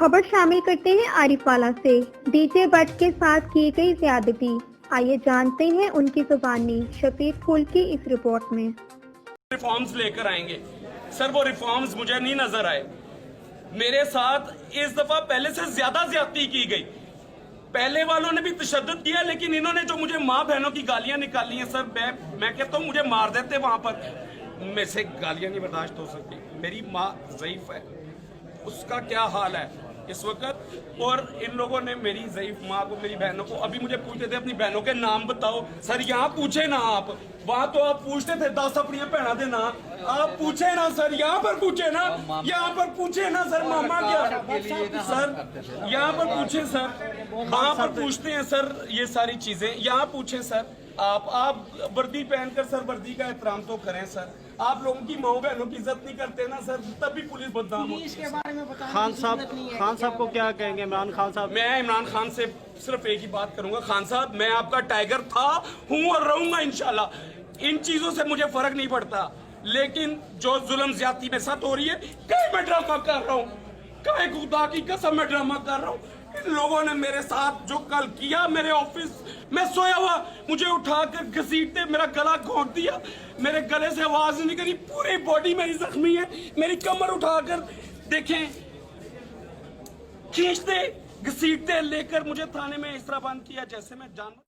खबर शामिल करते हैं आरिफवाला से। डीजे बट के साथ की गई ज्यादती, आइए जानते हैं उनकी जुबानी शफीक फूल की इस रिपोर्ट में। रिफॉर्म्स लेकर आएंगे सर, वो रिफॉर्म्स मुझे नहीं नजर आए। मेरे साथ इस दफा पहले से ज्यादा ज्यादती की गई। पहले वालों ने भी तशद्दुद किया, लेकिन इन्होंने जो मुझे माँ बहनों की गालियां निकाली हैं सर, मैं कहता हूँ मुझे मार देते वहां पर। मेरे से गालियां नहीं बर्दाश्त हो सकती। मेरी माँ ज़ईफ है, उसका क्या हाल है इस वक्त, और इन लोगों ने मेरी ज़ईफ माँ को, मेरी बहनों को, अभी मुझे पूछते थे अपनी बहनों के नाम बताओ। सर यहाँ पूछे ना आप, वहाँ तो आप पूछते थे 10 अपनी भैनों के नाम, आप पूछे ना सर, यहाँ पर पूछे ना, यहाँ पर पूछे ना सर, मामा क्या सर, यहाँ पर पूछे सर, वहाँ पर पूछते हैं सर ये सारी चीजें, यहाँ पूछे सर। आप वर्दी पहनकर सर वर्दी का एहतराम तो करें सर। आप लोगों की माओ बहनों की इज्जत नहीं करते ना सर, तब भी पुलिस बदनाम होती है। इसके बारे में बताएं। खान साहब को क्या कहेंगे? इमरान खान साहब, मैं इमरान खान से सिर्फ एक ही बात करूंगा, खान साहब मैं आपका टाइगर था, हूं और रहूंगा इंशाल्लाह। इन चीजों से मुझे फर्क नहीं पड़ता, लेकिन जो जुल्म ज्यादती मेरे साथ हो रही है, कहीं मैं ड्रामा कर रहा हूँ, कहीं खुदा की कसम मैं ड्रामा कर रहा हूँ। इन लोगों ने मेरे साथ जो कल किया, मेरे ऑफिस में सोया हुआ मुझे उठाकर घसीटते, मेरा गला घोंट दिया, मेरे गले से आवाज नहीं करी, पूरी बॉडी मेरी जख्मी है, मेरी कमर उठाकर देखें खींचते घसीटते लेकर मुझे थाने में इस तरह बंद किया जैसे मैं जानवर।